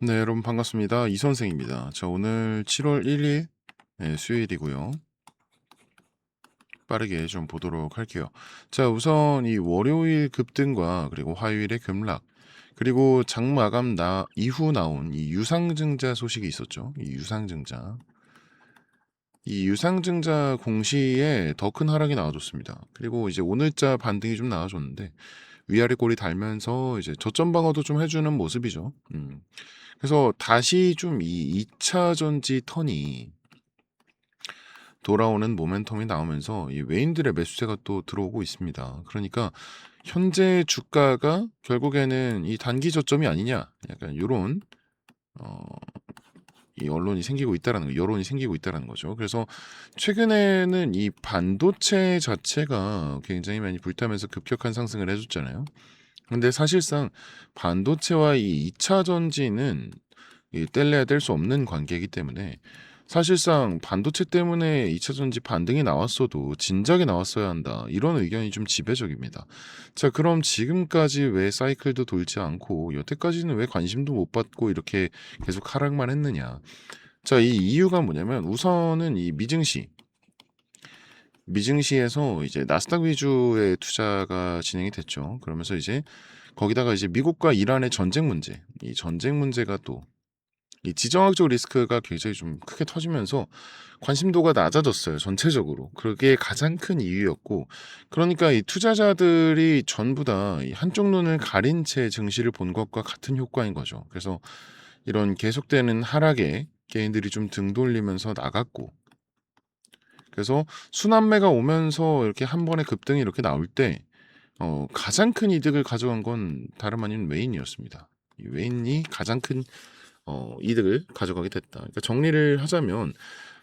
네, 여러분 반갑습니다. 이 선생입니다. 자, 오늘 7월 1일 수요일이고요. 빠르게 좀 보도록 할게요. 자, 우선 이 월요일 급등과 그리고 화요일의 급락, 그리고 장 마감 이후 나온 이 유상증자 소식이 있었죠. 이 유상증자 공시에 더 큰 하락이 나와줬습니다. 그리고 이제 오늘자 반등이 좀 나와줬는데 위아래 꼴이 달면서 이제 저점 방어도 좀 해주는 모습이죠. 그래서 다시 좀 이 2차 전지 턴이 돌아오는 모멘텀이 나오면서 이 외인들의 매수세가 또 들어오고 있습니다. 그러니까 현재 주가가 결국에는 이 단기 저점이 아니냐, 약간 요런 이 언론이 생기고 있다라는 거, 여론이 생기고 있다라는 거죠. 그래서 최근에는 이 반도체 자체가 굉장히 많이 불타면서 급격한 상승을 해줬잖아요. 근데 사실상 반도체와 이 2차 전지는 이 뗄래야 뗄 수 없는 관계이기 때문에 사실상 반도체 때문에 2차 전지 반등이 나왔어도 진작에 나왔어야 한다. 이런 의견이 좀 지배적입니다. 자, 그럼 지금까지 왜 사이클도 돌지 않고 여태까지는 왜 관심도 못 받고 이렇게 계속 하락만 했느냐. 자, 이 이유가 뭐냐면 우선은 이 미증시에서 이제 나스닥 위주의 투자가 진행이 됐죠. 그러면서 이제 거기다가 이제 미국과 이란의 전쟁 문제, 이 전쟁 문제가 또 이 지정학적 리스크가 굉장히 좀 크게 터지면서 관심도가 낮아졌어요, 전체적으로. 그게 가장 큰 이유였고, 그러니까 이 투자자들이 전부 다 이 한쪽 눈을 가린 채 증시를 본 것과 같은 효과인 거죠. 그래서 이런 계속되는 하락에 개인들이 좀 등 돌리면서 나갔고, 그래서 순환매가 오면서 이렇게 한 번에 급등이 이렇게 나올 때 가장 큰 이득을 가져간 건 다름 아닌 외인이었습니다. 이 외인이 가장 큰 이득을 가져가게 됐다. 그러니까 정리를 하자면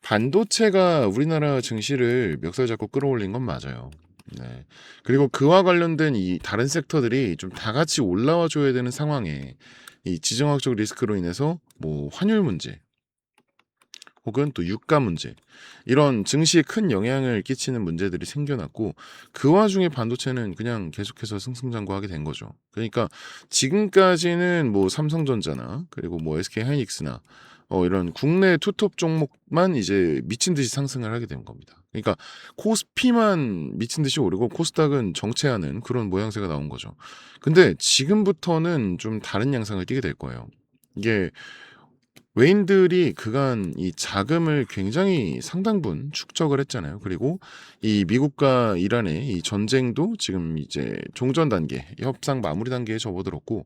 반도체가 우리나라 증시를 멱살 잡고 끌어올린 건 맞아요. 네. 그리고 그와 관련된 이 다른 섹터들이 좀 다 같이 올라와 줘야 되는 상황에 이 지정학적 리스크로 인해서 뭐 환율 문제 혹은 또 유가 문제, 이런 증시에 큰 영향을 끼치는 문제들이 생겨났고, 그 와중에 반도체는 그냥 계속해서 승승장구하게 된 거죠. 그러니까 지금까지는 뭐 삼성전자나 그리고 뭐 SK하이닉스나 이런 국내 투톱 종목만 이제 미친 듯이 상승을 하게 된 겁니다. 그러니까 코스피만 미친 듯이 오르고 코스닥은 정체하는 그런 모양새가 나온 거죠. 근데 지금부터는 좀 다른 양상을 띠게 될 거예요. 이게 외인들이 그간 이 자금을 굉장히 상당분 축적을 했잖아요. 그리고 이 미국과 이란의 이 전쟁도 지금 이제 종전 단계, 협상 마무리 단계에 접어들었고,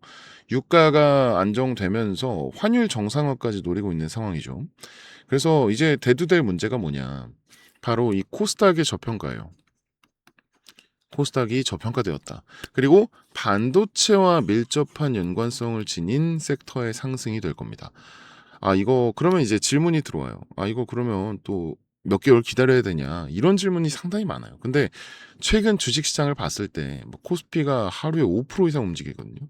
유가가 안정되면서 환율 정상화까지 노리고 있는 상황이죠. 그래서 이제 대두될 문제가 뭐냐? 바로 이 코스닥의 저평가예요. 코스닥이 저평가되었다. 그리고 반도체와 밀접한 연관성을 지닌 섹터의 상승이 될 겁니다. 이거 그러면 이제 질문이 들어와요. 이거 그러면 또 몇 개월 기다려야 되냐? 이런 질문이 상당히 많아요. 근데 최근 주식 시장을 봤을 때 뭐 코스피가 하루에 5% 이상 움직이거든요.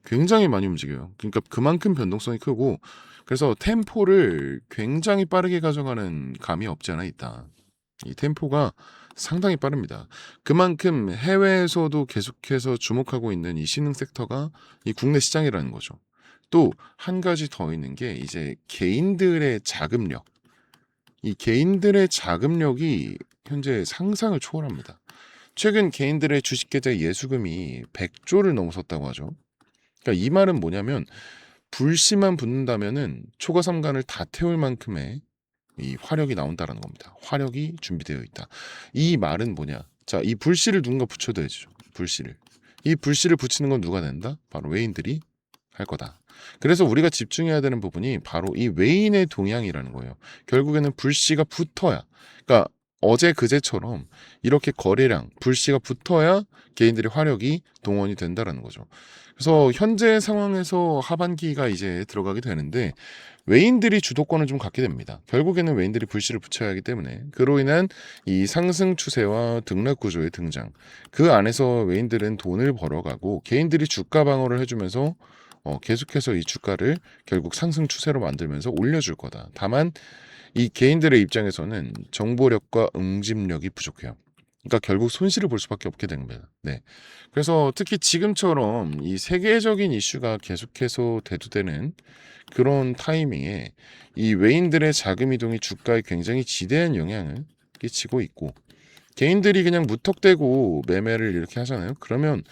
굉장히 많이 움직여요. 그러니까 그만큼 변동성이 크고, 그래서 템포를 굉장히 빠르게 가져가는 감이 없지 않아 있다. 이 템포가 상당히 빠릅니다. 그만큼 해외에서도 계속해서 주목하고 있는 이 신흥 섹터가 이 국내 시장이라는 거죠. 또 한 가지 더 있는 게 이제 개인들의 자금력. 이 개인들의 자금력이 현재 상상을 초월합니다. 최근 개인들의 주식 계좌 예수금이 100조를 넘어섰다고 하죠. 그러니까 이 말은 뭐냐면 불씨만 붙는다면은 초과삼간을 다 태울 만큼의 이 화력이 나온다라는 겁니다. 화력이 준비되어 있다. 이 말은 뭐냐? 자, 이 불씨를 누군가 붙여줘야죠. 불씨를. 이 불씨를 붙이는 건 누가 낸다? 바로 외인들이 할 거다. 그래서 우리가 집중해야 되는 부분이 바로 이 외인의 동향이라는 거예요. 결국에는 불씨가 붙어야, 그러니까 어제 그제처럼 이렇게 거래량, 불씨가 붙어야 개인들의 화력이 동원이 된다라는 거죠. 그래서 현재 상황에서 하반기가 이제 들어가게 되는데 외인들이 주도권을 좀 갖게 됩니다. 결국에는 외인들이 불씨를 붙여야 하기 때문에 그로 인한 이 상승 추세와 등락 구조의 등장, 그 안에서 외인들은 돈을 벌어가고 개인들이 주가 방어를 해주면서 계속해서 이 주가를 결국 상승 추세로 만들면서 올려줄 거다. 다만 이 개인들의 입장에서는 정보력과 응집력이 부족해요. 그러니까 결국 손실을 볼 수밖에 없게 된 겁니다. 네. 그래서 특히 지금처럼 이 세계적인 이슈가 계속해서 대두되는 그런 타이밍에 이 외인들의 자금 이동이 주가에 굉장히 지대한 영향을 끼치고 있고, 개인들이 그냥 무턱대고 매매를 이렇게 하잖아요. 그러면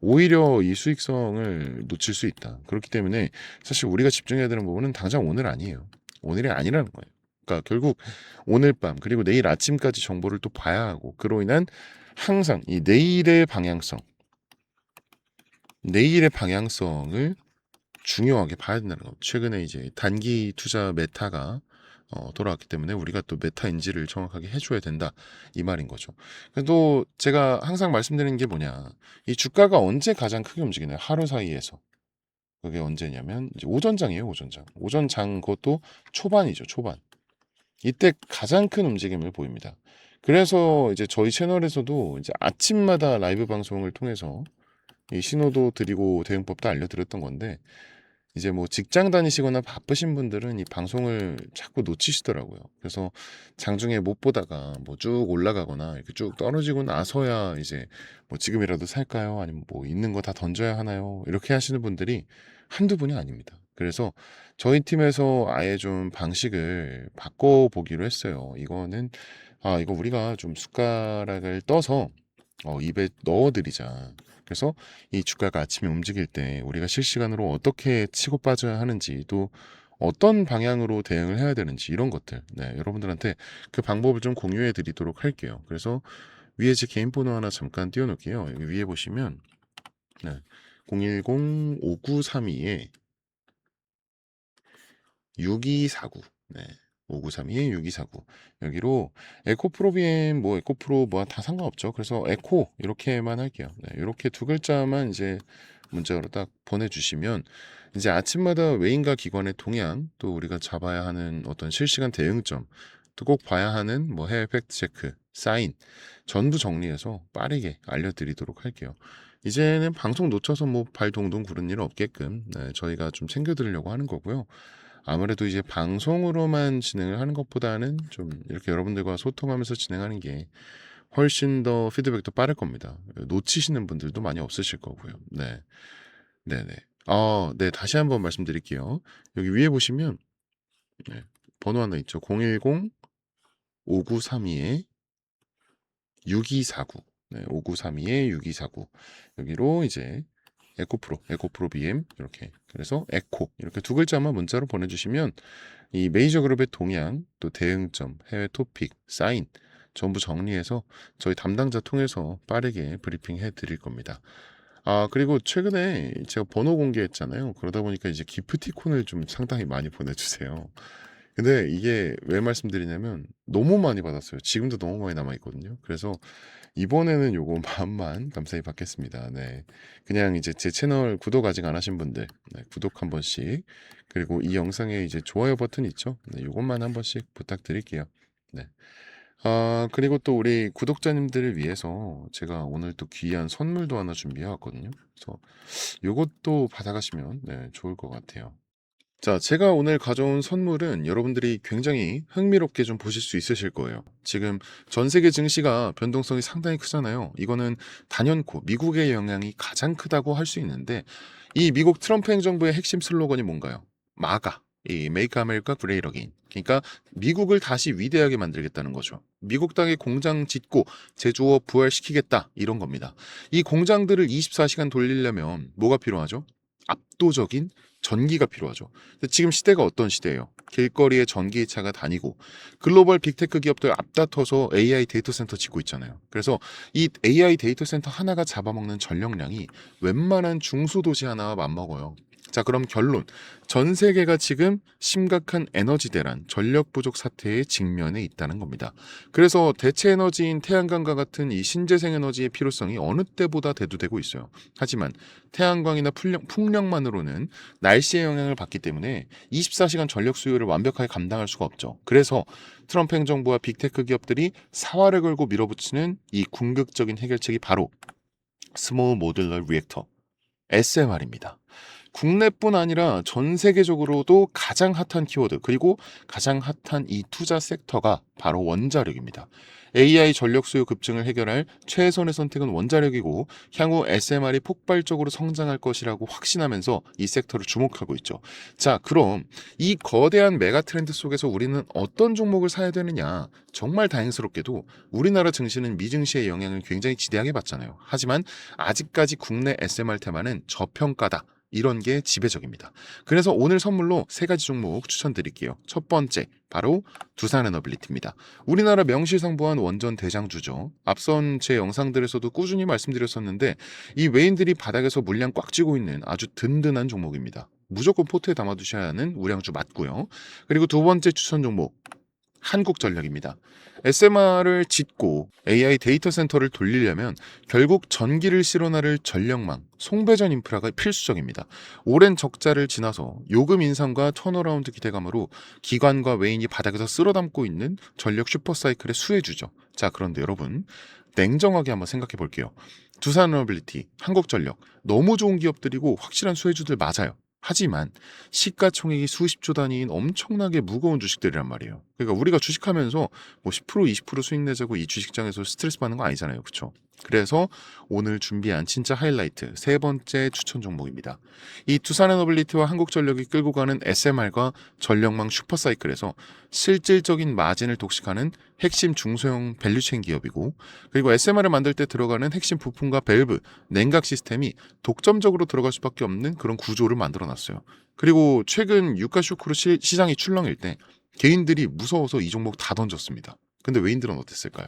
오히려 이 수익성을 놓칠 수 있다. 그렇기 때문에 사실 우리가 집중해야 되는 부분은 당장 오늘 아니에요. 오늘이 아니라는 거예요. 그러니까 결국 오늘 밤 그리고 내일 아침까지 정보를 또 봐야 하고, 그로 인한 항상 이 내일의 방향성을 중요하게 봐야 된다는 거. 최근에 이제 단기 투자 메타가 돌아왔기 때문에 우리가 또 메타 인지를 정확하게 해줘야 된다, 이 말인 거죠. 그래도 제가 항상 말씀드리는 게 뭐냐, 이 주가가 언제 가장 크게 움직이나요? 하루 사이에서. 그게 언제냐면 이제 오전장이에요. 오전장 그것도 초반이죠. 초반. 이때 가장 큰 움직임을 보입니다. 그래서 이제 저희 채널에서도 이제 아침마다 라이브 방송을 통해서 이 신호도 드리고 대응법도 알려드렸던 건데, 이제 뭐 직장 다니시거나 바쁘신 분들은 이 방송을 자꾸 놓치시더라고요. 그래서 장중에 못 보다가 뭐 쭉 올라가거나 이렇게 쭉 떨어지고 나서야 이제 뭐 지금이라도 살까요? 아니면 뭐 있는 거 다 던져야 하나요? 이렇게 하시는 분들이 한두 분이 아닙니다. 그래서 저희 팀에서 아예 좀 방식을 바꿔보기로 했어요. 이거는 이거 우리가 좀 숟가락을 떠서 입에 넣어드리자. 그래서 이 주가가 아침에 움직일 때 우리가 실시간으로 어떻게 치고 빠져야 하는지, 또 어떤 방향으로 대응을 해야 되는지, 이런 것들, 네, 여러분들한테 그 방법을 좀 공유해 드리도록 할게요. 그래서 위에 제 개인 번호 하나 잠깐 띄워놓을게요. 여기 위에 보시면, 네, 010-5932에 6249, 네, 5932에 6249, 여기로 에코 프로비엠, 뭐 에코 프로 뭐 다 상관없죠. 그래서 에코 이렇게만 할게요. 네, 이렇게 두 글자만 이제 문자로 딱 보내주시면, 이제 아침마다 외인과 기관의 동향, 또 우리가 잡아야 하는 어떤 실시간 대응점, 또 꼭 봐야 하는 뭐 해외 팩트 체크, 사인, 전부 정리해서 빠르게 알려드리도록 할게요. 이제는 방송 놓쳐서 뭐 발 동동 구른 일 없게끔, 네, 저희가 좀 챙겨드리려고 하는 거고요. 아무래도 이제 방송으로만 진행을 하는 것보다는 좀 이렇게 여러분들과 소통하면서 진행하는 게 훨씬 더 피드백도 빠를 겁니다. 놓치시는 분들도 많이 없으실 거고요. 네. 네네. 네. 다시 한번 말씀드릴게요. 여기 위에 보시면, 네, 번호 하나 있죠. 010-5932에 6249. 네, 5932에 6249. 여기로 이제 에코프로 BM 이렇게, 그래서 에코 이렇게 두 글자만 문자로 보내주시면 이 메이저 그룹의 동향, 또 대응점, 해외 토픽, 사인 전부 정리해서 저희 담당자 통해서 빠르게 브리핑해 드릴 겁니다. 그리고 최근에 제가 번호 공개했잖아요. 그러다 보니까 이제 기프티콘을 좀 상당히 많이 보내주세요. 근데 이게 왜 말씀드리냐면 너무 많이 받았어요. 지금도 너무 많이 남아 있거든요. 그래서 이번에는 요거 마음만 감사히 받겠습니다. 네. 그냥 이제 제 채널 구독 아직 안 하신 분들, 네, 구독 한 번씩, 그리고 이 영상에 이제 좋아요 버튼 있죠? 네, 요것만 한 번씩 부탁드릴게요. 네. 그리고 또 우리 구독자님들을 위해서 제가 오늘 또 귀한 선물도 하나 준비해 왔거든요. 그래서 요것도 받아가시면, 네, 좋을 것 같아요. 자, 제가 오늘 가져온 선물은 여러분들이 굉장히 흥미롭게 좀 보실 수 있으실 거예요. 지금 전 세계 증시가 변동성이 상당히 크잖아요. 이거는 단연코 미국의 영향이 가장 크다고 할 수 있는데, 이 미국 트럼프 행정부의 핵심 슬로건이 뭔가요? 마가, 이 Make America Great Again. 그러니까 미국을 다시 위대하게 만들겠다는 거죠. 미국 땅에 공장 짓고 제조업 부활시키겠다, 이런 겁니다. 이 공장들을 24시간 돌리려면 뭐가 필요하죠? 압도적인 전기가 필요하죠. 근데 지금 시대가 어떤 시대예요? 길거리에 전기차가 다니고 글로벌 빅테크 기업들 앞다퉈서 AI 데이터 센터 짓고 있잖아요. 그래서 이 AI 데이터 센터 하나가 잡아먹는 전력량이 웬만한 중소도시 하나와 맞먹어요. 자, 그럼 결론. 전 세계가 지금 심각한 에너지 대란, 전력 부족 사태에 직면해 있다는 겁니다. 그래서 대체 에너지인 태양광과 같은 이 신재생 에너지의 필요성이 어느 때보다 대두되고 있어요. 하지만 태양광이나 풍력만으로는 날씨의 영향을 받기 때문에 24시간 전력 수요를 완벽하게 감당할 수가 없죠. 그래서 트럼프 행정부와 빅테크 기업들이 사활을 걸고 밀어붙이는 이 궁극적인 해결책이 바로 스몰 모듈러 리액터, SMR입니다. 국내뿐 아니라 전 세계적으로도 가장 핫한 키워드 그리고 가장 핫한 이 투자 섹터가 바로 원자력입니다. AI 전력 수요 급증을 해결할 최선의 선택은 원자력이고 향후 SMR이 폭발적으로 성장할 것이라고 확신하면서 이 섹터를 주목하고 있죠. 자, 그럼 이 거대한 메가 트렌드 속에서 우리는 어떤 종목을 사야 되느냐? 정말 다행스럽게도 우리나라 증시는 미증시의 영향을 굉장히 지대하게 받잖아요. 하지만 아직까지 국내 SMR 테마는 저평가다. 이런 게 지배적입니다. 그래서 오늘 선물로 세 가지 종목 추천드릴게요. 첫 번째, 바로 두산에너빌리티입니다. 우리나라 명실상부한 원전 대장주죠. 앞선 제 영상들에서도 꾸준히 말씀드렸었는데 이 외인들이 바닥에서 물량 꽉 쥐고 있는 아주 든든한 종목입니다. 무조건 포트에 담아두셔야 하는 우량주 맞고요. 그리고 두 번째 추천 종목, 한국전력입니다. SMR을 짓고 AI 데이터 센터를 돌리려면 결국 전기를 실어나를 전력망, 송배전 인프라가 필수적입니다. 오랜 적자를 지나서 요금 인상과 턴어라운드 기대감으로 기관과 외인이 바닥에서 쓸어담고 있는 전력 슈퍼사이클의 수혜주죠. 자, 그런데 여러분 냉정하게 한번 생각해 볼게요. 두산에너빌리티, 한국전력 너무 좋은 기업들이고 확실한 수혜주들 맞아요. 하지만 시가총액이 수십조 단위인 엄청나게 무거운 주식들이란 말이에요. 그러니까 우리가 주식하면서 뭐 10% 20% 수익 내자고 이 주식장에서 스트레스 받는 거 아니잖아요. 그렇죠? 그래서 오늘 준비한 진짜 하이라이트 세 번째 추천 종목입니다. 이 두산에너빌리티와 한국전력이 끌고 가는 SMR과 전력망 슈퍼사이클에서 실질적인 마진을 독식하는 핵심 중소형 밸류체인 기업이고, 그리고 SMR을 만들 때 들어가는 핵심 부품과 밸브, 냉각 시스템이 독점적으로 들어갈 수밖에 없는 그런 구조를 만들어 놨어요. 그리고 최근 유가 쇼크로 시장이 출렁일 때 개인들이 무서워서 이 종목 다 던졌습니다. 근데 외인들은 어땠을까요?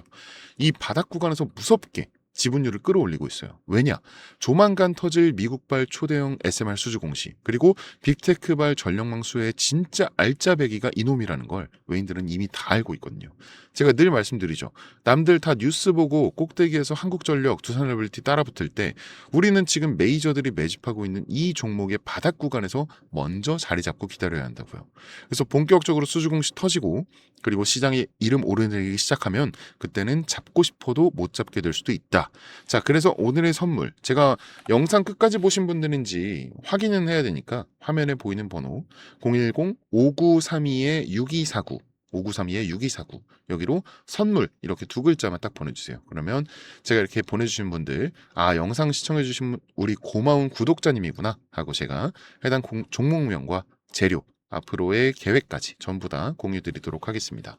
이 바닥 구간에서 무섭게 지분율을 끌어올리고 있어요. 왜냐? 조만간 터질 미국발 초대형 SMR 수주 공시, 그리고 빅테크발 전력망 수의 진짜 알짜배기가 이놈이라는 걸 외인들은 이미 다 알고 있거든요. 제가 늘 말씀드리죠. 남들 다 뉴스 보고 꼭대기에서 한국전력, 두산에너빌리티 따라붙을 때 우리는 지금 메이저들이 매집하고 있는 이 종목의 바닥 구간에서 먼저 자리 잡고 기다려야 한다고요. 그래서 본격적으로 수주 공시 터지고 그리고 시장이 이름 오르내리기 시작하면 그때는 잡고 싶어도 못 잡게 될 수도 있다. 자, 그래서 오늘의 선물, 제가 영상 끝까지 보신 분들인지 확인은 해야 되니까 화면에 보이는 번호 010-5932-6249 5932-6249 여기로 선물 이렇게 두 글자만 딱 보내주세요. 그러면 제가 이렇게 보내주신 분들, 아, 영상 시청해주신 우리 고마운 구독자님이구나 하고 제가 해당 종목명과 재료, 앞으로의 계획까지 전부 다 공유드리도록 하겠습니다.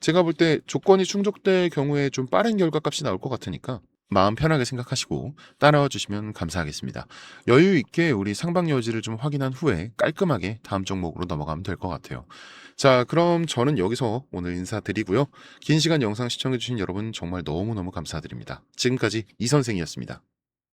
제가 볼 때 조건이 충족될 경우에 좀 빠른 결과값이 나올 것 같으니까 마음 편하게 생각하시고 따라와 주시면 감사하겠습니다. 여유 있게 우리 상방 여지를 좀 확인한 후에 깔끔하게 다음 종목으로 넘어가면 될 것 같아요. 자, 그럼 저는 여기서 오늘 인사드리고요. 긴 시간 영상 시청해주신 여러분 정말 너무너무 감사드립니다. 지금까지 이 선생이었습니다.